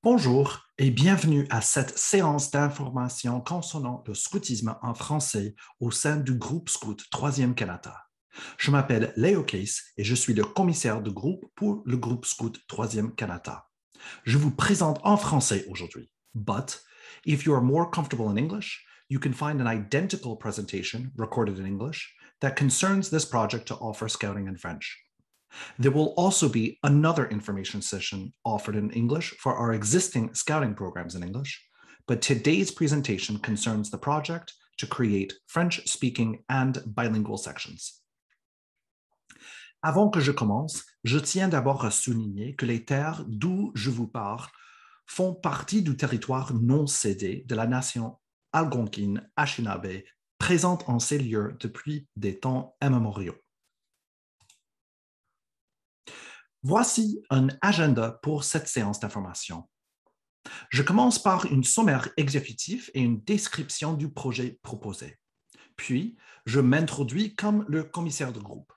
Bonjour et bienvenue à cette séance d'information concernant le scoutisme en français au sein du groupe Scout 3e Canada. Je m'appelle Léo Case et je suis le commissaire de groupe pour le groupe Scout 3e Canada. Je vous présente en français aujourd'hui. But if you are more comfortable in English, you can find an identical presentation recorded in English that concerns this project to offer scouting in French. There will also be another information session offered in English for our existing scouting programs in English, but today's presentation concerns the project to create French-speaking and bilingual sections. Avant que je commence, je tiens d'abord à souligner que les terres d'où je vous parle font partie du territoire non cédé de la nation algonquine Anishinaabe, présente en ces lieux depuis des temps immémoriaux. Voici un agenda pour cette séance d'information. Je commence par une sommaire exécutive et une description du projet proposé. Puis, je m'introduis comme le commissaire de groupe.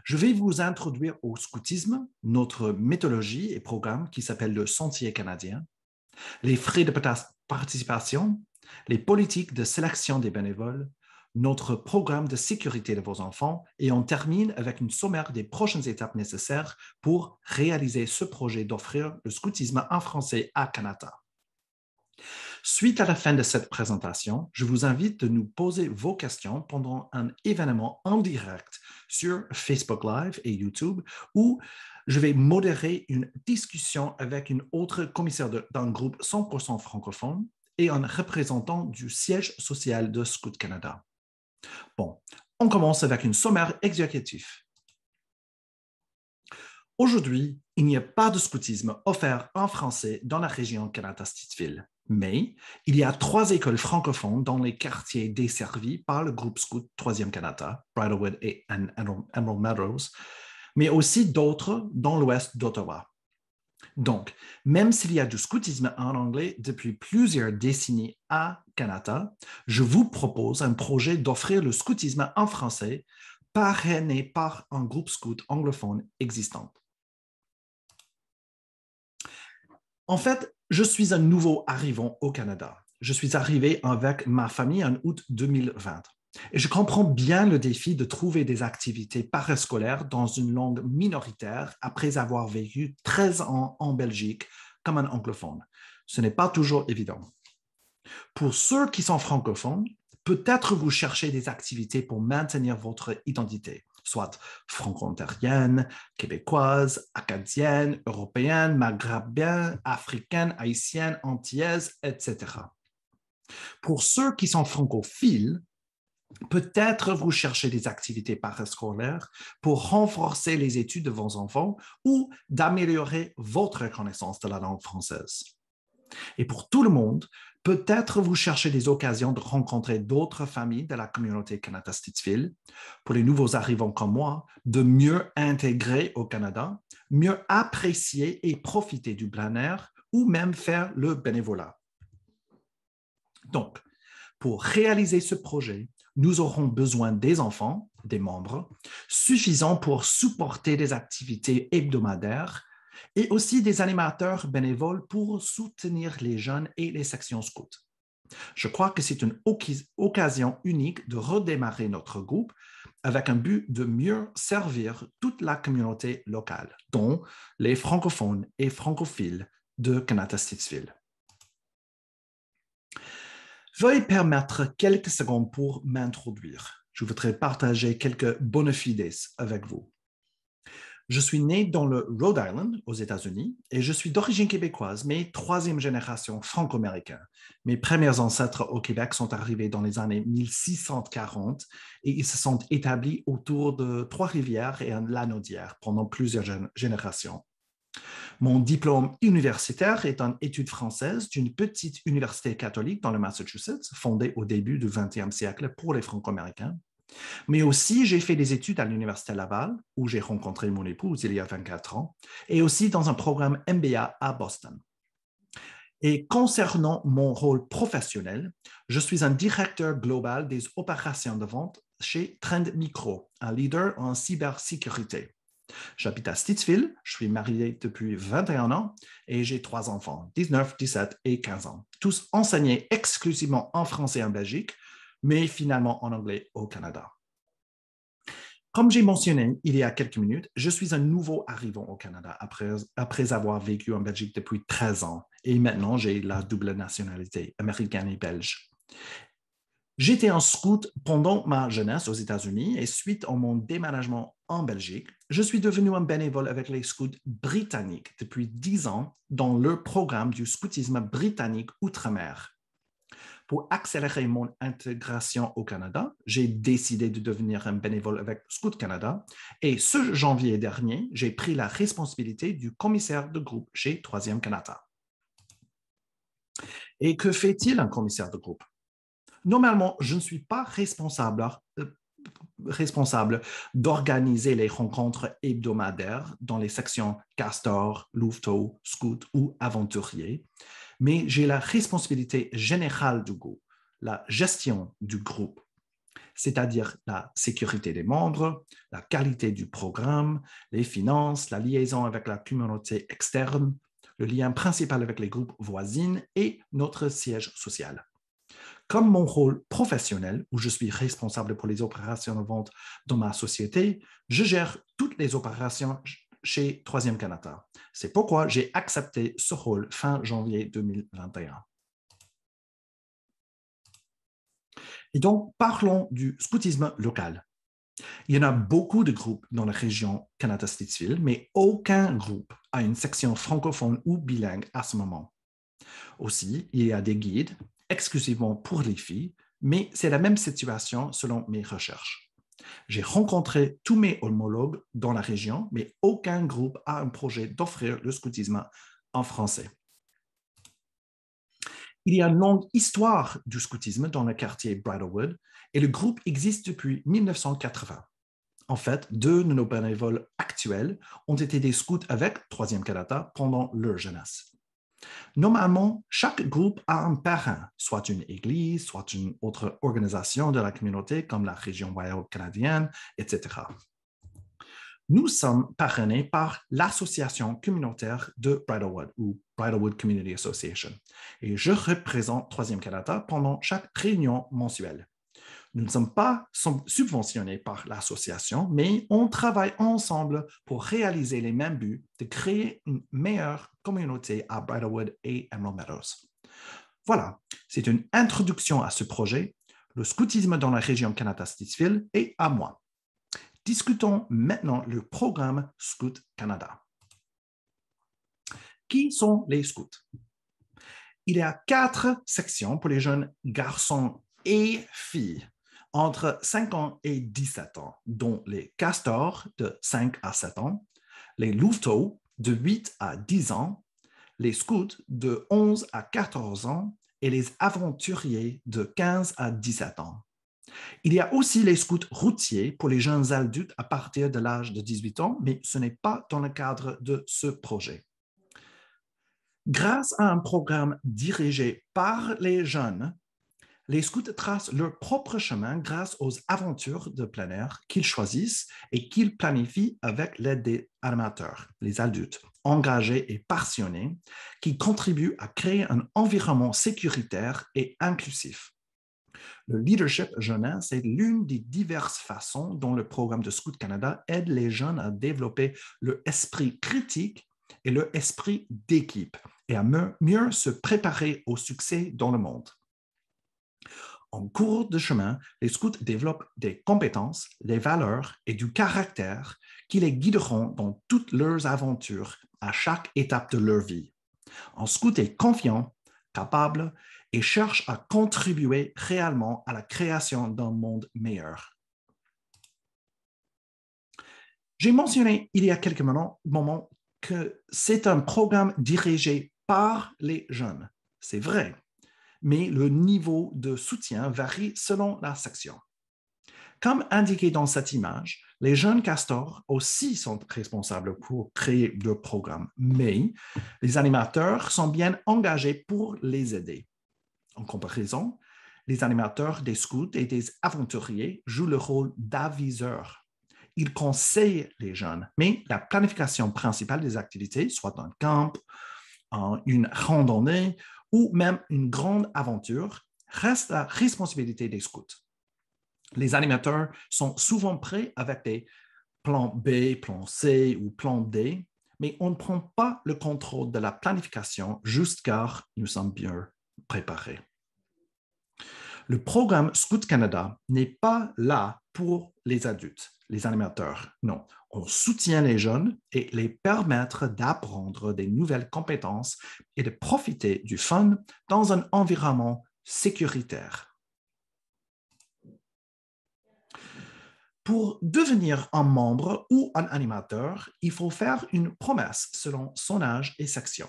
Je vais vous introduire au scoutisme, notre méthodologie et programme qui s'appelle le Sentier canadien, les frais de participation, les politiques de sélection des bénévoles, notre programme de sécurité de vos enfants et on termine avec une sommaire des prochaines étapes nécessaires pour réaliser ce projet d'offrir le scoutisme en français à Canada. Suite à la fin de cette présentation, je vous invite de nous poser vos questions pendant un événement en direct sur Facebook Live et YouTube où je vais modérer une discussion avec une autre commissaire d'un groupe 100% francophone et un représentant du siège social de Scout Canada. Bon, on commence avec une sommaire exécutive. Aujourd'hui, il n'y a pas de scoutisme offert en français dans la région Canada-Stittsville, mais il y a 3 écoles francophones dans les quartiers desservis par le groupe Scout 3e Canada, Bridlewood et Emerald Meadows, mais aussi d'autres dans l'ouest d'Ottawa. Donc, même s'il y a du scoutisme en anglais depuis plusieurs décennies à Canada, je vous propose un projet d'offrir le scoutisme en français parrainé par un groupe scout anglophone existant. En fait, je suis un nouveau arrivant au Canada. Je suis arrivé avec ma famille en août 2020. Et je comprends bien le défi de trouver des activités parascolaires dans une langue minoritaire après avoir vécu 13 ans en Belgique comme un anglophone. Ce n'est pas toujours évident. Pour ceux qui sont francophones, peut-être vous cherchez des activités pour maintenir votre identité, soit franco-ontarienne, québécoise, acadienne, européenne, maghrébienne, africaine, haïtienne, antillaise, etc. Pour ceux qui sont francophiles, peut-être vous cherchez des activités parascolaires pour renforcer les études de vos enfants ou d'améliorer votre connaissance de la langue française. Et pour tout le monde, peut-être vous cherchez des occasions de rencontrer d'autres familles de la communauté Canada-Stittsville, pour les nouveaux arrivants comme moi, de mieux intégrer au Canada, mieux apprécier et profiter du plein air ou même faire le bénévolat. Donc, pour réaliser ce projet, nous aurons besoin des enfants, des membres, suffisants pour supporter des activités hebdomadaires et aussi des animateurs bénévoles pour soutenir les jeunes et les sections scouts. Je crois que c'est une occasion unique de redémarrer notre groupe avec un but de mieux servir toute la communauté locale, dont les francophones et francophiles de Canada-Stittsville. Veuillez permettre quelques secondes pour m'introduire. Je voudrais partager quelques bonnes idées avec vous. Je suis né dans le Rhode Island, aux États-Unis, et je suis d'origine québécoise, mais 3e génération franco-américain. Mes premiers ancêtres au Québec sont arrivés dans les années 1640 et ils se sont établis autour de Trois-Rivières et Lanaudière pendant plusieurs générations. Mon diplôme universitaire est en études françaises d'une petite université catholique dans le Massachusetts, fondée au début du 20e siècle pour les Franco-Américains. Mais aussi, j'ai fait des études à l'Université Laval, où j'ai rencontré mon épouse il y a 24 ans, et aussi dans un programme MBA à Boston. Et concernant mon rôle professionnel, je suis un directeur global des opérations de vente chez Trend Micro, un leader en cybersécurité. J'habite à Stittsville, je suis marié depuis 21 ans et j'ai 3 enfants, 19, 17 et 15 ans, tous enseignés exclusivement en français en Belgique, mais finalement en anglais au Canada. Comme j'ai mentionné il y a quelques minutes, je suis un nouveau arrivant au Canada après avoir vécu en Belgique depuis 13 ans et maintenant j'ai la double nationalité américaine et belge. J'étais en scout pendant ma jeunesse aux États-Unis et suite à mon déménagement en Belgique, je suis devenu un bénévole avec les scouts britanniques depuis 10 ans dans le programme du scoutisme britannique Outre-mer. Pour accélérer mon intégration au Canada, j'ai décidé de devenir un bénévole avec Scout Canada et ce janvier dernier, j'ai pris la responsabilité du commissaire de groupe chez Troisième Canada. Et que fait-il un commissaire de groupe? Normalement, je ne suis pas responsable d'organiser les rencontres hebdomadaires dans les sections Castor, Louveteau, Scout ou Aventurier, mais j'ai la responsabilité générale du groupe, la gestion du groupe, c'est-à-dire la sécurité des membres, la qualité du programme, les finances, la liaison avec la communauté externe, le lien principal avec les groupes voisins et notre siège social. Comme mon rôle professionnel, où je suis responsable pour les opérations de vente dans ma société, je gère toutes les opérations chez Troisième Canada. C'est pourquoi j'ai accepté ce rôle fin janvier 2021. Et donc, parlons du scoutisme local. Il y en a beaucoup de groupes dans la région Canada-Stittsville, mais aucun groupe a une section francophone ou bilingue à ce moment. Aussi, il y a des guides exclusivement pour les filles, mais c'est la même situation selon mes recherches. J'ai rencontré tous mes homologues dans la région, mais aucun groupe a un projet d'offrir le scoutisme en français. Il y a une longue histoire du scoutisme dans le quartier Bridlewood et le groupe existe depuis 1980. En fait, 2 de nos bénévoles actuels ont été des scouts avec Troisième Canada pendant leur jeunesse. Normalement, chaque groupe a un parrain, soit une église, soit une autre organisation de la communauté comme la région Wild canadienne, etc. Nous sommes parrainés par l'association communautaire de Bridlewood ou Bridlewood Community Association et je représente Troisième Canada pendant chaque réunion mensuelle. Nous ne sommes pas subventionnés par l'association, mais on travaille ensemble pour réaliser les mêmes buts de créer une meilleure communauté à Bridlewood et Emerald Meadows. Voilà, c'est une introduction à ce projet, le scoutisme dans la région Canada-Stittsville et à moi. Discutons maintenant le programme Scout Canada. Qui sont les scouts? Il y a 4 sections pour les jeunes garçons et filles entre 5 ans et 17 ans, dont les castors de 5 à 7 ans, les louveteaux de 8 à 10 ans, les scouts de 11 à 14 ans et les aventuriers de 15 à 17 ans. Il y a aussi les scouts routiers pour les jeunes adultes à partir de l'âge de 18 ans, mais ce n'est pas dans le cadre de ce projet. Grâce à un programme dirigé par les jeunes, les scouts tracent leur propre chemin grâce aux aventures de plein air qu'ils choisissent et qu'ils planifient avec l'aide des animateurs, les adultes, engagés et passionnés, qui contribuent à créer un environnement sécuritaire et inclusif. Le leadership jeunesse est l'une des diverses façons dont le programme de Scout Canada aide les jeunes à développer leur esprit critique et leur esprit d'équipe et à mieux se préparer au succès dans le monde. En cours de chemin, les scouts développent des compétences, des valeurs et du caractère qui les guideront dans toutes leurs aventures à chaque étape de leur vie. Un scout est confiant, capable et cherche à contribuer réellement à la création d'un monde meilleur. J'ai mentionné il y a quelques moments que c'est un programme dirigé par les jeunes. C'est vrai, mais le niveau de soutien varie selon la section. Comme indiqué dans cette image, les jeunes castors aussi sont responsables pour créer leur programme, mais les animateurs sont bien engagés pour les aider. En comparaison, les animateurs des scouts et des aventuriers jouent le rôle d'aviseurs. il conseille les jeunes, mais la planification principale des activités, soit un camp, une randonnée ou même une grande aventure, reste la responsabilité des scouts. Les animateurs sont souvent prêts avec des plans B, plan C ou plan D, mais on ne prend pas le contrôle de la planification juste car nous sommes bien préparés. Le programme Scout Canada n'est pas là pour les adultes, les animateurs. Non, on soutient les jeunes et les permettre d'apprendre des nouvelles compétences et de profiter du fun dans un environnement sécuritaire. Pour devenir un membre ou un animateur, il faut faire une promesse selon son âge et section.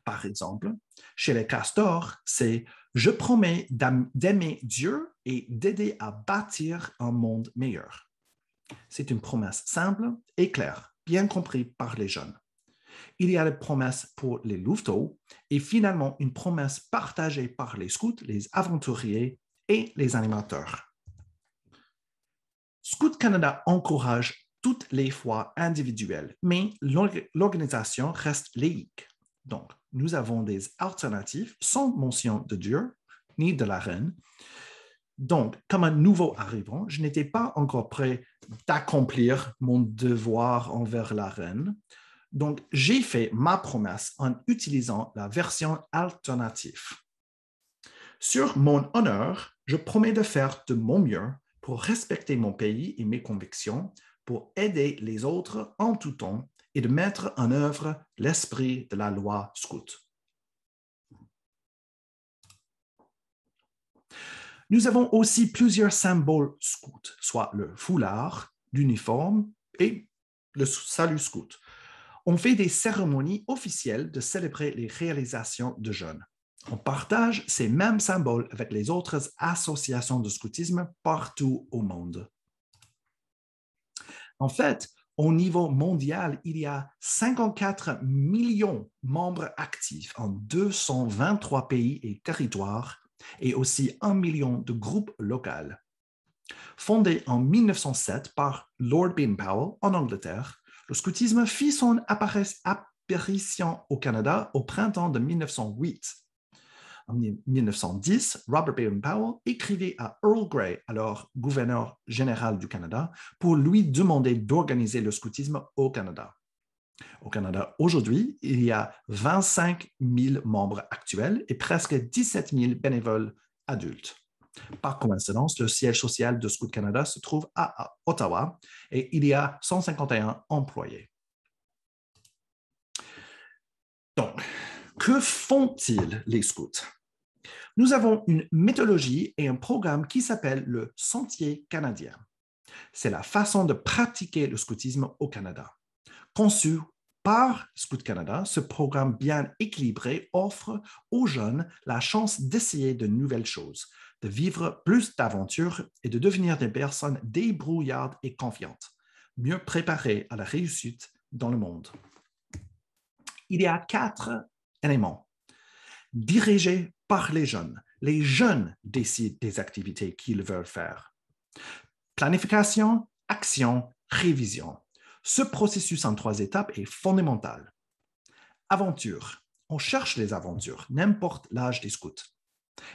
Par exemple, chez les castors, c'est « Je promets d'aimer Dieu et d'aider à bâtir un monde meilleur ». C'est une promesse simple et claire, bien comprise par les jeunes. Il y a les promesses pour les louveteaux et finalement une promesse partagée par les scouts, les aventuriers et les animateurs. Scout Canada encourage toutes les foi individuelles, mais l'organisation reste laïque. Donc, nous avons des alternatives sans mention de Dieu ni de la reine. Donc, comme un nouveau arrivant, je n'étais pas encore prêt d'accomplir mon devoir envers la reine. Donc, j'ai fait ma promesse en utilisant la version alternative. Sur mon honneur, je promets de faire de mon mieux pour respecter mon pays et mes convictions, pour aider les autres en tout temps et de mettre en œuvre l'esprit de la loi scout. Nous avons aussi plusieurs symboles scouts, soit le foulard, l'uniforme et le salut scout. On fait des cérémonies officielles de célébrer les réalisations de jeunes. On partage ces mêmes symboles avec les autres associations de scoutisme partout au monde. En fait, au niveau mondial, il y a 54 millions de membres actifs en 223 pays et territoires et aussi 1 million de groupes locaux. Fondé en 1907 par Lord Baden-Powell en Angleterre, le scoutisme fit son apparition au Canada au printemps de 1908. En 1910, Robert Baden-Powell écrivait à Earl Grey, alors gouverneur général du Canada, pour lui demander d'organiser le scoutisme au Canada. Au Canada, aujourd'hui, il y a 25 000 membres actuels et presque 17 000 bénévoles adultes. Par coïncidence, le siège social de Scout Canada se trouve à Ottawa et il y a 151 employés. Donc, que font-ils les scouts? Nous avons une méthodologie et un programme qui s'appelle le Sentier canadien. C'est la façon de pratiquer le scoutisme au Canada. Conçu par Scout Canada, ce programme bien équilibré offre aux jeunes la chance d'essayer de nouvelles choses, de vivre plus d'aventures et de devenir des personnes débrouillardes et confiantes, mieux préparées à la réussite dans le monde. Il y a 4 éléments. Dirigés par les jeunes décident des activités qu'ils veulent faire. Planification, action, révision. Ce processus en 3 étapes est fondamental. Aventure. On cherche les aventures, n'importe l'âge des scouts.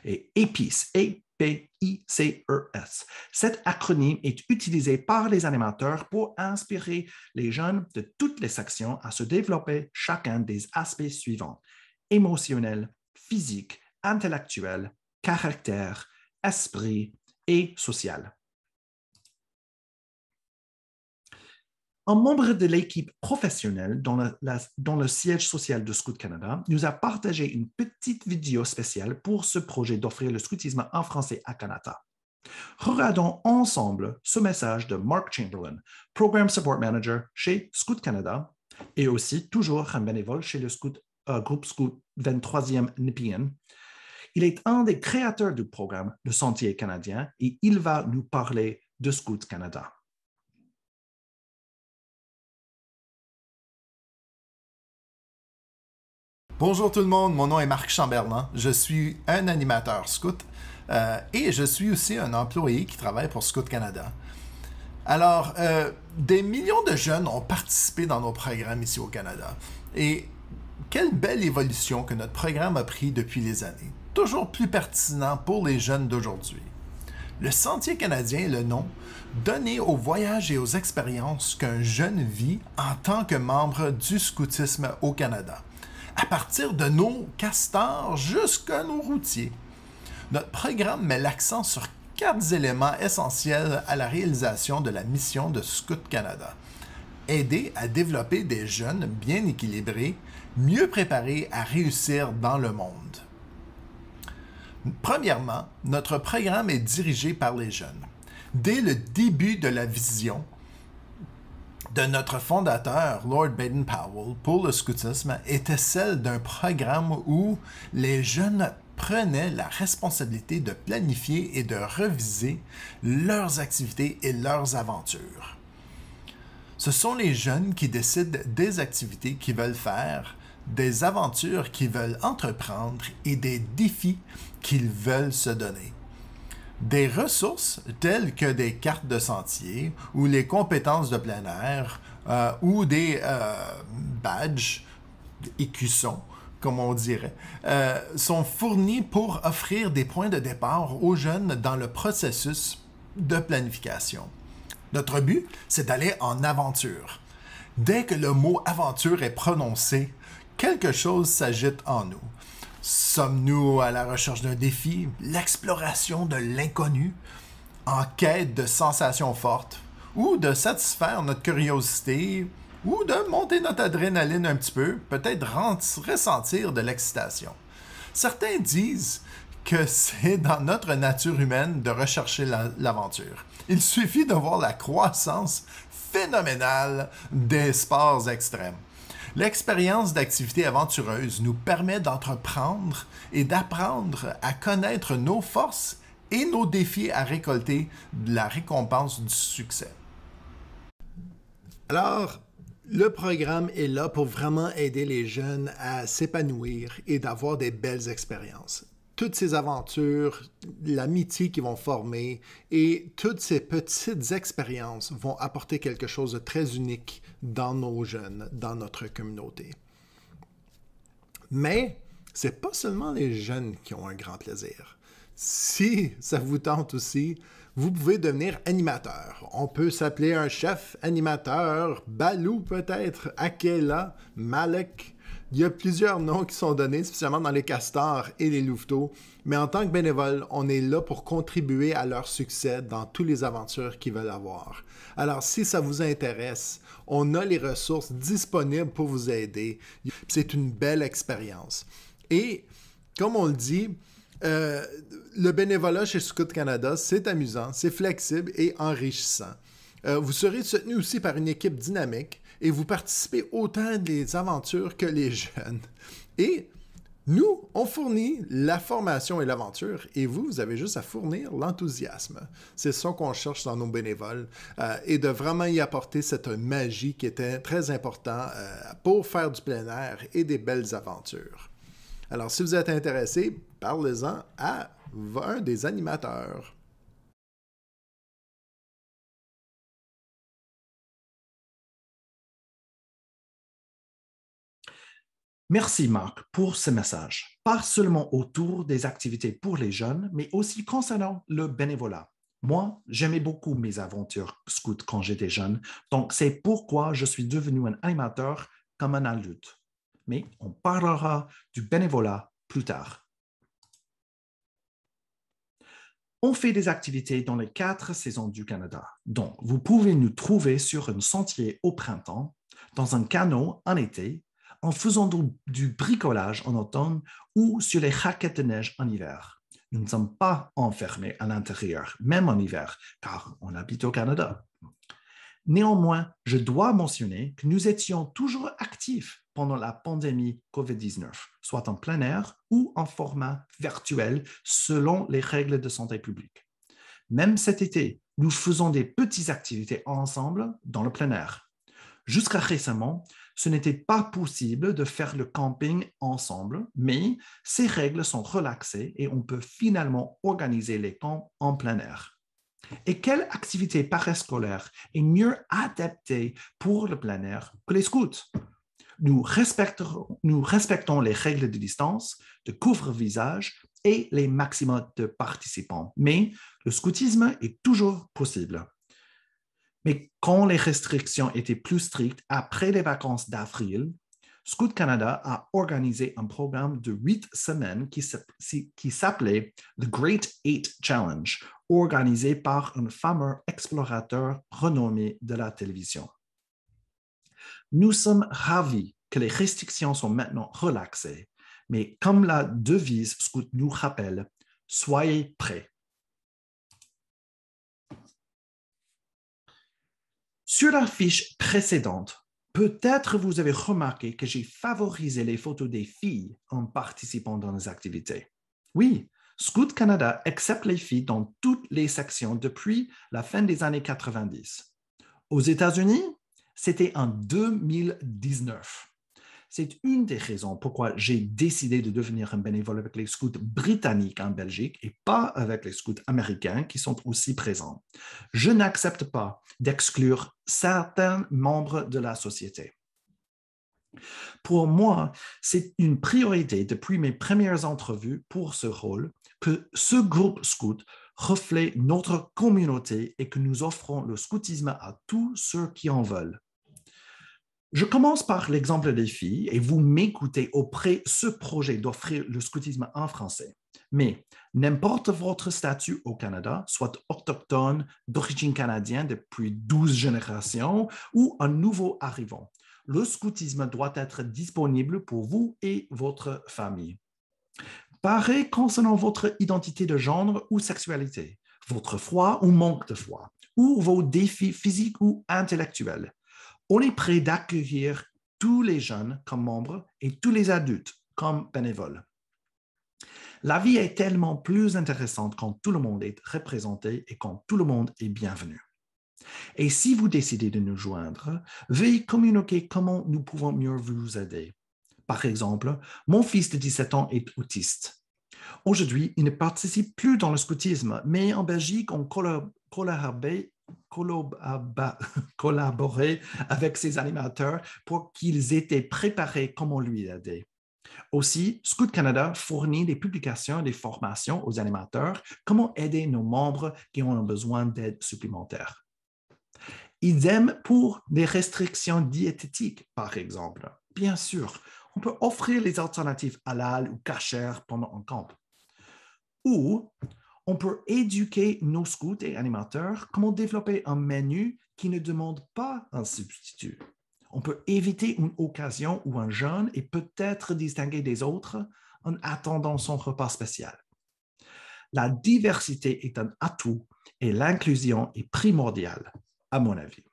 Et EPICE, E-P-I-C-E-S. Cet acronyme est utilisé par les animateurs pour inspirer les jeunes de toutes les sections à se développer chacun des aspects suivants: émotionnel, physique, intellectuel, caractère, esprit et social. Un membre de l'équipe professionnelle dans le siège social de Scout Canada nous a partagé une petite vidéo spéciale pour ce projet d'offrir le scoutisme en français à Canada. Regardons ensemble ce message de Mark Chamberlain, Program Support Manager chez Scout Canada et aussi toujours un bénévole chez le groupe Scout 23e Nepean. Il est un des créateurs du programme Le Sentier canadien et il va nous parler de Scout Canada. Bonjour tout le monde, mon nom est Marc Chamberlain, je suis un animateur scout et je suis aussi un employé qui travaille pour Scout Canada. Alors, des millions de jeunes ont participé dans nos programmes ici au Canada. Et quelle belle évolution que notre programme a pris depuis les années. Toujours plus pertinent pour les jeunes d'aujourd'hui. Le Sentier canadien est le nom donné aux voyages et aux expériences qu'un jeune vit en tant que membre du scoutisme au Canada, à partir de nos castors jusqu'à nos routiers. Notre programme met l'accent sur 4 éléments essentiels à la réalisation de la mission de Scout Canada. Aider à développer des jeunes bien équilibrés, mieux préparés à réussir dans le monde. Premièrement, notre programme est dirigé par les jeunes. Dès le début de la vision de notre fondateur, Lord Baden-Powell, pour le scoutisme, était celle d'un programme où les jeunes prenaient la responsabilité de planifier et de reviser leurs activités et leurs aventures. Ce sont les jeunes qui décident des activités qu'ils veulent faire, des aventures qu'ils veulent entreprendre et des défis qu'ils veulent se donner. Des ressources telles que des cartes de sentier ou les compétences de plein air ou des badges, écussons, comme on dirait, sont fournis pour offrir des points de départ aux jeunes dans le processus de planification. Notre but, c'est d'aller en aventure. Dès que le mot aventure est prononcé, quelque chose s'agite en nous. Sommes-nous à la recherche d'un défi, l'exploration de l'inconnu, en quête de sensations fortes, ou de satisfaire notre curiosité, ou de monter notre adrénaline un petit peu, peut-être ressentir de l'excitation? Certains disent que c'est dans notre nature humaine de rechercher l'aventure. Il suffit de voir la croissance phénoménale des sports extrêmes. L'expérience d'activité aventureuse nous permet d'entreprendre et d'apprendre à connaître nos forces et nos défis à récolter de la récompense du succès. Alors, le programme est là pour vraiment aider les jeunes à s'épanouir et d'avoir des belles expériences. Toutes ces aventures, l'amitié qu'ils vont former et toutes ces petites expériences vont apporter quelque chose de très unique dans nos jeunes, dans notre communauté. Mais ce n'est pas seulement les jeunes qui ont un grand plaisir. Si ça vous tente aussi, vous pouvez devenir animateur. On peut s'appeler un chef animateur, Balou peut-être, Akela, Malek. Il y a plusieurs noms qui sont donnés, spécialement dans les castors et les louveteaux, mais en tant que bénévole, on est là pour contribuer à leur succès dans toutes les aventures qu'ils veulent avoir. Alors, si ça vous intéresse, on a les ressources disponibles pour vous aider. C'est une belle expérience. Et, comme on le dit, le bénévolat chez Scout Canada, c'est amusant, c'est flexible et enrichissant. Vous serez soutenu aussi par une équipe dynamique et vous participez autant des aventures que les jeunes. Et nous, on fournit la formation et l'aventure et vous avez juste à fournir l'enthousiasme. C'est ça qu'on cherche dans nos bénévoles et de vraiment y apporter cette magie qui était très importante pour faire du plein air et des belles aventures. Alors, si vous êtes intéressé, parlez-en à un des animateurs. Merci Marc pour ce message, pas seulement autour des activités pour les jeunes, mais aussi concernant le bénévolat. Moi, j'aimais beaucoup mes aventures scouts quand j'étais jeune, donc c'est pourquoi je suis devenu un animateur comme un adulte. Mais on parlera du bénévolat plus tard. On fait des activités dans les 4 saisons du Canada, donc vous pouvez nous trouver sur un sentier au printemps, dans un canot en été, en faisant du bricolage en automne ou sur les raquettes de neige en hiver. Nous ne sommes pas enfermés à l'intérieur, même en hiver, car on habite au Canada. Néanmoins, je dois mentionner que nous étions toujours actifs pendant la pandémie COVID-19, soit en plein air ou en format virtuel selon les règles de santé publique. Même cet été, nous faisons des petites activités ensemble dans le plein air. Jusqu'à récemment, ce n'était pas possible de faire le camping ensemble, mais ces règles sont relaxées et on peut finalement organiser les camps en plein air. Et quelle activité parascolaire est mieux adaptée pour le plein air que les scouts? Nous respectons les règles de distance, de couvre-visage et les maxima de participants, mais le scoutisme est toujours possible. Mais quand les restrictions étaient plus strictes après les vacances d'avril, Scout Canada a organisé un programme de 8 semaines qui s'appelait The Great 8 Challenge, organisé par un fameux explorateur renommé de la télévision. Nous sommes ravis que les restrictions sont maintenant relaxées, mais comme la devise Scout nous rappelle, soyez prêts. Sur la fiche précédente, peut-être vous avez remarqué que j'ai favorisé les photos des filles en participant dans les activités. Oui, Scout Canada accepte les filles dans toutes les sections depuis la fin des années 90. Aux États-Unis, c'était en 2019. C'est une des raisons pourquoi j'ai décidé de devenir un bénévole avec les scouts britanniques en Belgique et pas avec les scouts américains qui sont aussi présents. Je n'accepte pas d'exclure certains membres de la société. Pour moi, c'est une priorité depuis mes premières entrevues pour ce rôle que ce groupe scout reflète notre communauté et que nous offrons le scoutisme à tous ceux qui en veulent. Je commence par l'exemple des filles et vous m'écoutez auprès de ce projet d'offrir le scoutisme en français. Mais n'importe votre statut au Canada, soit autochtone, d'origine canadienne depuis 12 générations ou un nouveau arrivant, le scoutisme doit être disponible pour vous et votre famille. Pareil concernant votre identité de genre ou sexualité, votre foi ou manque de foi, ou vos défis physiques ou intellectuels. On est prêt d'accueillir tous les jeunes comme membres et tous les adultes comme bénévoles. La vie est tellement plus intéressante quand tout le monde est représenté et quand tout le monde est bienvenu. Et si vous décidez de nous joindre, veuillez communiquer comment nous pouvons mieux vous aider. Par exemple, mon fils de 17 ans est autiste. Aujourd'hui, il ne participe plus dans le scoutisme, mais en Belgique, on collaborer avec ses animateurs pour qu'ils étaient préparés comment lui aider. Aussi, Scout Canada fournit des publications et des formations aux animateurs comment aider nos membres qui ont besoin d'aide supplémentaire. Idem pour des restrictions diététiques, par exemple. Bien sûr, on peut offrir les alternatives halal ou kasher pendant un camp. Ou on peut éduquer nos scouts et animateurs comment développer un menu qui ne demande pas un substitut. On peut éviter une occasion où un jeune est peut-être distingué des autres en attendant son repas spécial. La diversité est un atout et l'inclusion est primordiale, à mon avis.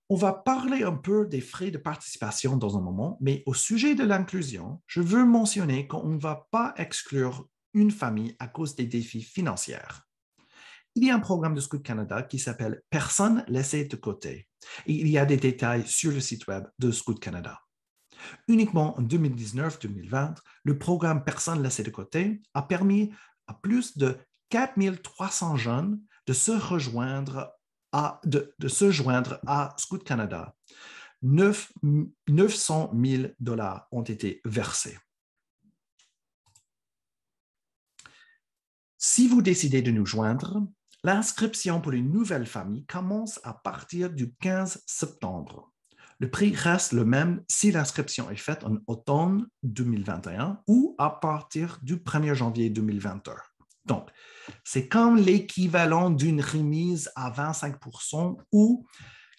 On va parler un peu des frais de participation dans un moment, mais au sujet de l'inclusion, je veux mentionner qu'on ne va pas exclure une famille à cause des défis financiers. Il y a un programme de Scout Canada qui s'appelle « Personnes laissées de côté » et il y a des détails sur le site web de Scout Canada. Uniquement en 2019-2020, le programme « Personnes laissées de côté » a permis à plus de 4300 jeunes de se joindre à Scout Canada. 900 000 $ ont été versés. Si vous décidez de nous joindre, l'inscription pour une nouvelle famille commence à partir du 15 septembre. Le prix reste le même si l'inscription est faite en automne 2021 ou à partir du 1er janvier 2021. Donc, c'est comme l'équivalent d'une remise à 25% ou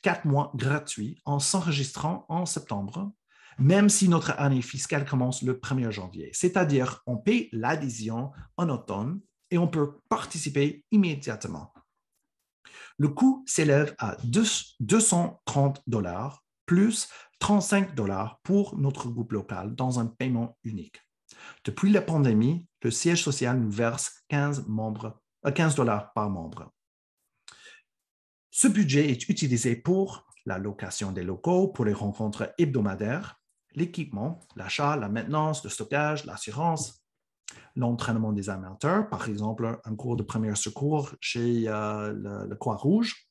4 mois gratuits en s'enregistrant en septembre, même si notre année fiscale commence le 1er janvier. C'est-à-dire, on paie l'adhésion en automne et on peut participer immédiatement. Le coût s'élève à 230 $ plus 35 $ pour notre groupe local dans un paiement unique. Depuis la pandémie, le siège social nous verse 15 $ par membre. Ce budget est utilisé pour la location des locaux, pour les rencontres hebdomadaires, l'équipement, l'achat, la maintenance, le stockage, l'assurance, L'entraînement des animateurs, par exemple, un cours de premier secours chez le Croix-Rouge,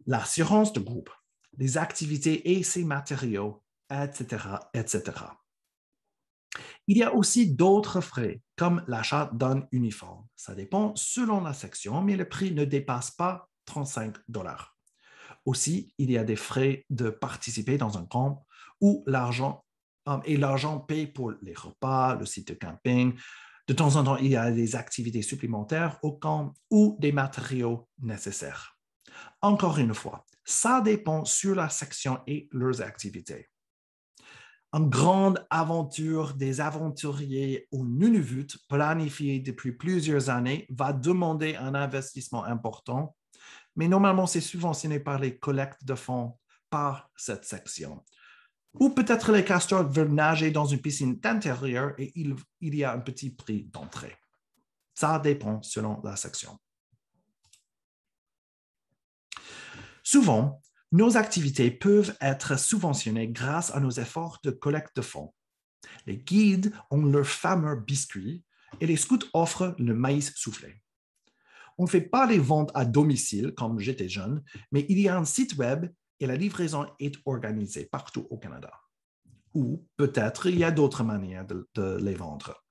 l'assurance de groupe, les activités et ses matériaux, etc., etc. Il y a aussi d'autres frais, comme l'achat d'un uniforme. Ça dépend selon la section, mais le prix ne dépasse pas 35 $. Aussi, il y a des frais de participer dans un camp où l'argent paye pour les repas, le site de camping. De temps en temps, il y a des activités supplémentaires au camp ou des matériaux nécessaires. Encore une fois, ça dépend sur la section et leurs activités. Une grande aventure des aventuriers au Nunavut, planifiée depuis plusieurs années, va demander un investissement important, mais normalement, c'est subventionné par les collectes de fonds par cette section. Ou peut-être les castors veulent nager dans une piscine d'intérieur et il y a un petit prix d'entrée. Ça dépend selon la section. Souvent, nos activités peuvent être subventionnées grâce à nos efforts de collecte de fonds. Les guides ont leurs fameux biscuits et les scouts offrent le maïs soufflé. On ne fait pas les ventes à domicile comme j'étais jeune, mais il y a un site web et la livraison est organisée partout au Canada. Ou peut-être il y a d'autres manières de les vendre.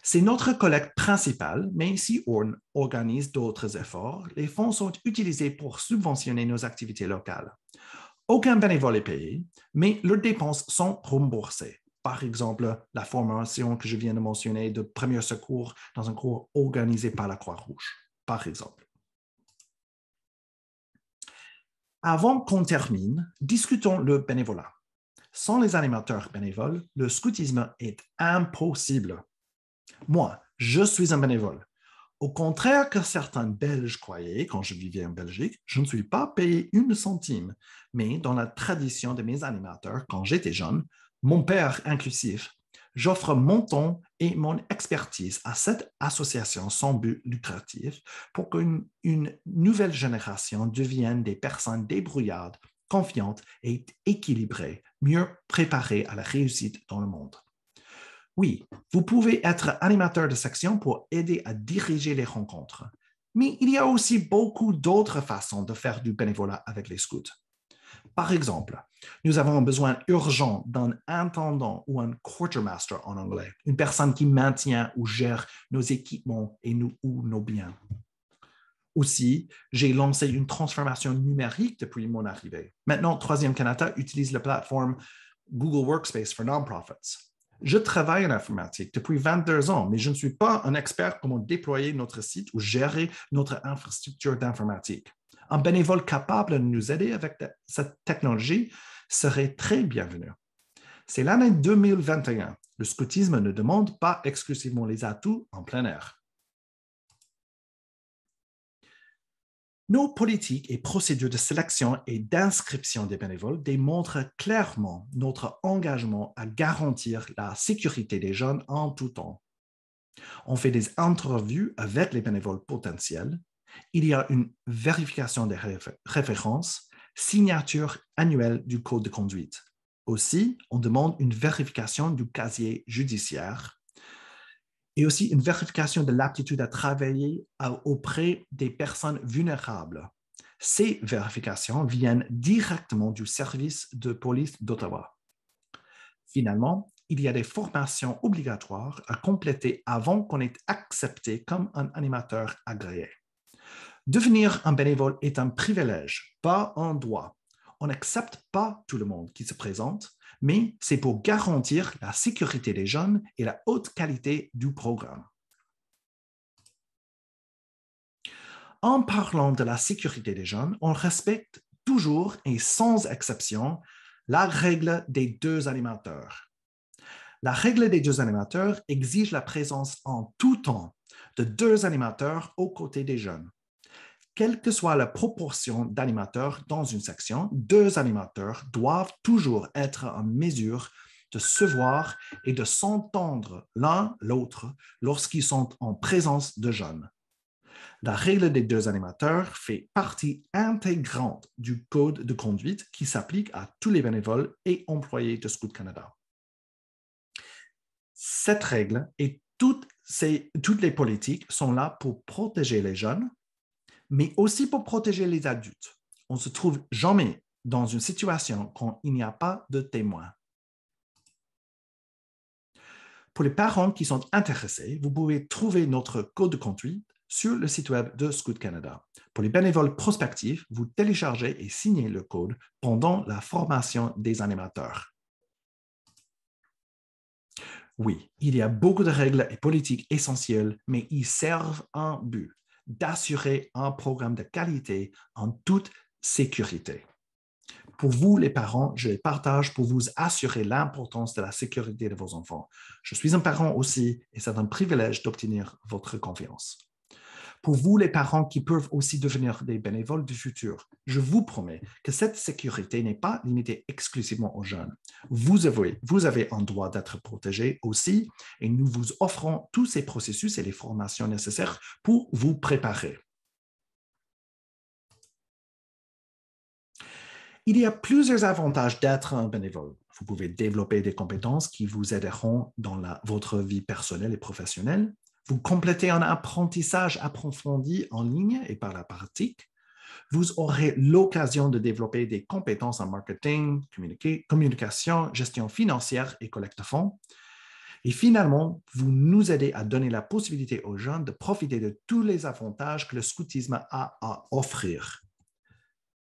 C'est notre collecte principale, mais si on organise d'autres efforts, les fonds sont utilisés pour subventionner nos activités locales. Aucun bénévole est payé, mais leurs dépenses sont remboursées. Par exemple, la formation que je viens de mentionner de premier secours dans un cours organisé par la Croix-Rouge, par exemple. Avant qu'on termine, discutons le bénévolat. Sans les animateurs bénévoles, le scoutisme est impossible. Moi, je suis un bénévole. Au contraire que certains Belges croyaient quand je vivais en Belgique, je ne suis pas payé une centime, mais dans la tradition de mes animateurs, quand j'étais jeune, mon père inclusif, j'offre mon temps et mon expertise à cette association sans but lucratif pour qu'une nouvelle génération devienne des personnes débrouillardes, confiantes et équilibrées, mieux préparées à la réussite dans le monde. Oui, vous pouvez être animateur de section pour aider à diriger les rencontres, mais il y a aussi beaucoup d'autres façons de faire du bénévolat avec les scouts. Par exemple, nous avons un besoin urgent d'un intendant ou un quartermaster en anglais, une personne qui maintient ou gère nos équipements ou nos biens. Aussi, j'ai lancé une transformation numérique depuis mon arrivée. Maintenant, Troisième Canada utilise la plateforme Google Workspace for Non-Profits. Je travaille en informatique depuis 22 ans, mais je ne suis pas un expert comment déployer notre site ou gérer notre infrastructure d'informatique. Un bénévole capable de nous aider avec cette technologie serait très bienvenu. C'est l'année 2021. Le scoutisme ne demande pas exclusivement les atouts en plein air. Nos politiques et procédures de sélection et d'inscription des bénévoles démontrent clairement notre engagement à garantir la sécurité des jeunes en tout temps. On fait des entrevues avec les bénévoles potentiels. Il y a une vérification des références, signature annuelle du code de conduite. Aussi, on demande une vérification du casier judiciaire et aussi une vérification de l'aptitude à travailler auprès des personnes vulnérables. Ces vérifications viennent directement du service de police d'Ottawa. Finalement, il y a des formations obligatoires à compléter avant qu'on ait accepté comme un animateur agréé. Devenir un bénévole est un privilège, pas un droit. On n'accepte pas tout le monde qui se présente, mais c'est pour garantir la sécurité des jeunes et la haute qualité du programme. En parlant de la sécurité des jeunes, on respecte toujours et sans exception la règle des 2 animateurs. La règle des 2 animateurs exige la présence en tout temps de 2 animateurs aux côtés des jeunes. Quelle que soit la proportion d'animateurs dans une section, 2 animateurs doivent toujours être en mesure de se voir et de s'entendre l'un l'autre lorsqu'ils sont en présence de jeunes. La règle des 2 animateurs fait partie intégrante du code de conduite qui s'applique à tous les bénévoles et employés de Scouts Canada. Cette règle est toutes les politiques sont là pour protéger les jeunes, mais aussi pour protéger les adultes. On ne se trouve jamais dans une situation quand il n'y a pas de témoins. Pour les parents qui sont intéressés, vous pouvez trouver notre code de conduite sur le site web de Scout Canada. Pour les bénévoles prospectifs, vous téléchargez et signez le code pendant la formation des animateurs. Oui, il y a beaucoup de règles et politiques essentielles, mais ils servent un but, d'assurer un programme de qualité en toute sécurité. Pour vous, les parents, je les partage pour vous assurer l'importance de la sécurité de vos enfants. Je suis un parent aussi et c'est un privilège d'obtenir votre confiance. Pour vous, les parents qui peuvent aussi devenir des bénévoles du futur, je vous promets que cette sécurité n'est pas limitée exclusivement aux jeunes. Vous avez un droit d'être protégé aussi et nous vous offrons tous ces processus et les formations nécessaires pour vous préparer. Il y a plusieurs avantages d'être un bénévole. Vous pouvez développer des compétences qui vous aideront dans votre vie personnelle et professionnelle. Vous complétez un apprentissage approfondi en ligne et par la pratique. Vous aurez l'occasion de développer des compétences en marketing, communication, gestion financière et collecte de fonds. Et finalement, vous nous aidez à donner la possibilité aux jeunes de profiter de tous les avantages que le scoutisme a à offrir.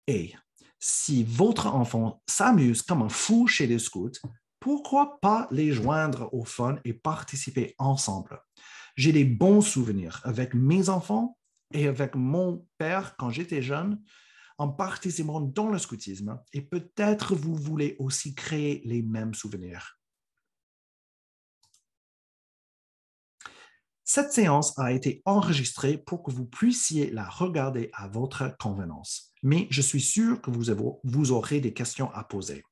Et si votre enfant s'amuse comme un fou chez les scouts, pourquoi pas les joindre au fun et participer ensemble? J'ai des bons souvenirs avec mes enfants et avec mon père quand j'étais jeune en participant dans le scoutisme et peut-être vous voulez aussi créer les mêmes souvenirs. Cette séance a été enregistrée pour que vous puissiez la regarder à votre convenance, mais je suis sûr que vous aurez des questions à poser.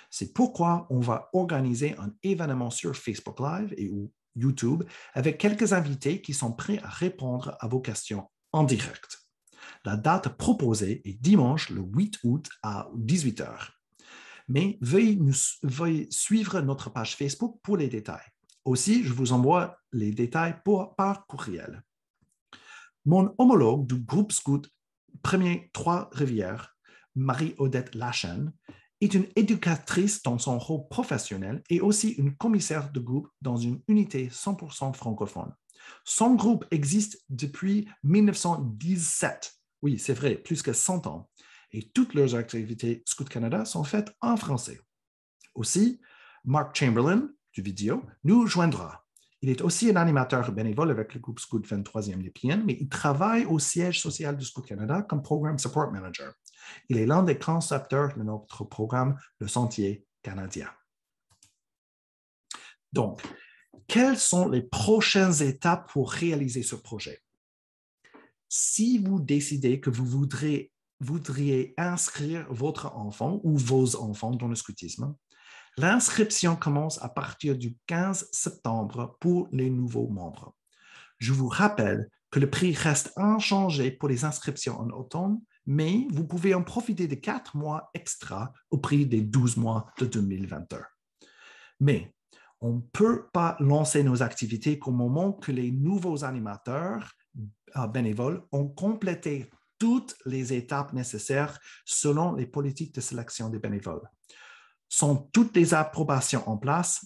C'est pourquoi on va organiser un événement sur Facebook Live et ou YouTube avec quelques invités qui sont prêts à répondre à vos questions en direct. La date proposée est dimanche le 8 août à 18 h. Mais veuillez suivre notre page Facebook pour les détails. Aussi, je vous envoie les détails par courriel. Mon homologue du groupe Scout Premier Trois-Rivières, Marie-Odette Lachaine, est une éducatrice dans son rôle professionnel et aussi une commissaire de groupe dans une unité 100% francophone. Son groupe existe depuis 1917. Oui, c'est vrai, plus que 100 ans. Et toutes leurs activités Scout Canada sont faites en français. Aussi, Mark Chamberlain, du vidéo, nous joindra. Il est aussi un animateur bénévole avec le groupe Scout 23e Lépien, mais il travaille au siège social du Scout Canada comme Programme Support Manager. Il est l'un des concepteurs de notre programme, le Sentier canadien. Donc, quelles sont les prochaines étapes pour réaliser ce projet? Si vous décidez que vous voudriez inscrire votre enfant ou vos enfants dans le scoutisme, l'inscription commence à partir du 15 septembre pour les nouveaux membres. Je vous rappelle que le prix reste inchangé pour les inscriptions en automne, mais vous pouvez en profiter de 4 mois extra au prix des 12 mois de 2021. Mais on ne peut pas lancer nos activités qu'au moment que les nouveaux animateurs bénévoles ont complété toutes les étapes nécessaires selon les politiques de sélection des bénévoles. Sans toutes les approbations en place,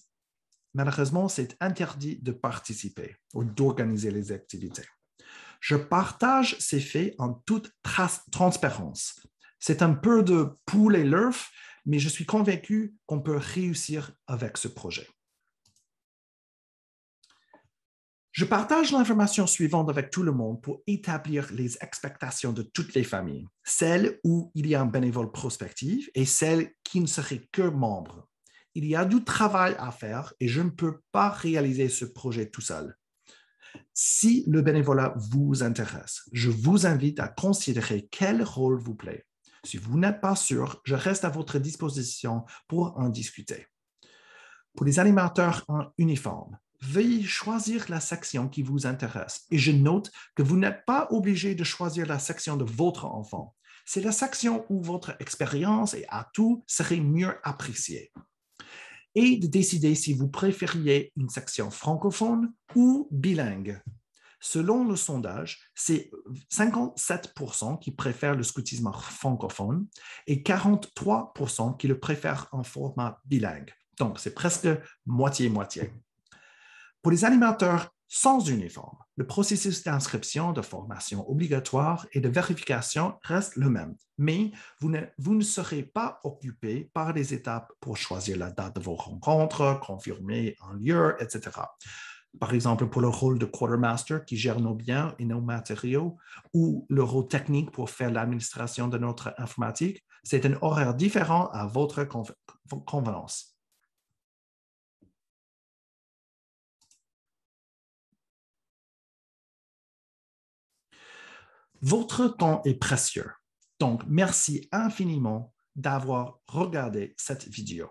malheureusement, c'est interdit de participer ou d'organiser les activités. Je partage ces faits en toute transparence. C'est un peu de poule et l'œuf, mais je suis convaincu qu'on peut réussir avec ce projet. Je partage l'information suivante avec tout le monde pour établir les expectations de toutes les familles, celles où il y a un bénévole prospectif et celles qui ne seraient que membres. Il y a du travail à faire et je ne peux pas réaliser ce projet tout seul. Si le bénévolat vous intéresse, je vous invite à considérer quel rôle vous plaît. Si vous n'êtes pas sûr, je reste à votre disposition pour en discuter. Pour les animateurs en uniforme, veuillez choisir la section qui vous intéresse et je note que vous n'êtes pas obligé de choisir la section de votre enfant. C'est la section où votre expérience et atout seraient mieux appréciés. et de décider si vous préfériez une section francophone ou bilingue. Selon le sondage, c'est 57% qui préfèrent le scoutisme francophone et 43% qui le préfèrent en format bilingue. Donc, c'est presque moitié-moitié. Pour les animateurs sans uniforme, le processus d'inscription, de formation obligatoire et de vérification reste le même, mais vous ne serez pas occupé par les étapes pour choisir la date de vos rencontres, confirmer un lieu, etc. Par exemple, pour le rôle de quartermaster qui gère nos biens et nos matériaux, ou le rôle technique pour faire l'administration de notre informatique, c'est un horaire différent à votre convenance. Votre temps est précieux, donc merci infiniment d'avoir regardé cette vidéo.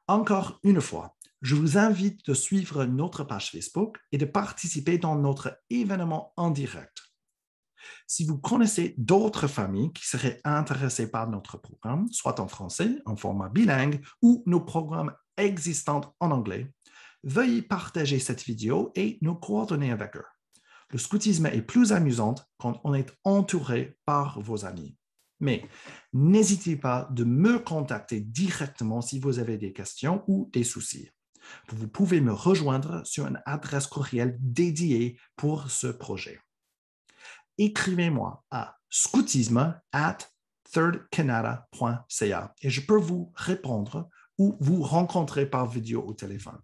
Encore une fois, je vous invite de suivre notre page Facebook et de participer dans notre événement en direct. Si vous connaissez d'autres familles qui seraient intéressées par notre programme, soit en français, en format bilingue, ou nos programmes existants en anglais, veuillez partager cette vidéo et nous coordonner avec eux. Le scoutisme est plus amusant quand on est entouré par vos amis. Mais n'hésitez pas de me contacter directement si vous avez des questions ou des soucis. Vous pouvez me rejoindre sur une adresse courriel dédiée pour ce projet. Écrivez-moi à scoutisme@thirdcanada.ca et je peux vous répondre ou vous rencontrer par vidéo au téléphone.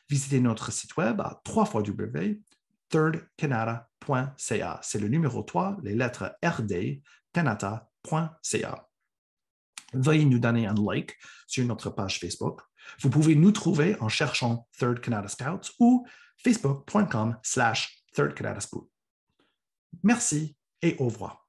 Visitez notre site web à www.thirdcanada.ca. C'est le numéro 3, les lettres RD, canada.ca. Veuillez nous donner un like sur notre page Facebook. Vous pouvez nous trouver en cherchant Third Canada Scouts ou facebook.com/Third Canada Scout. Merci et au revoir.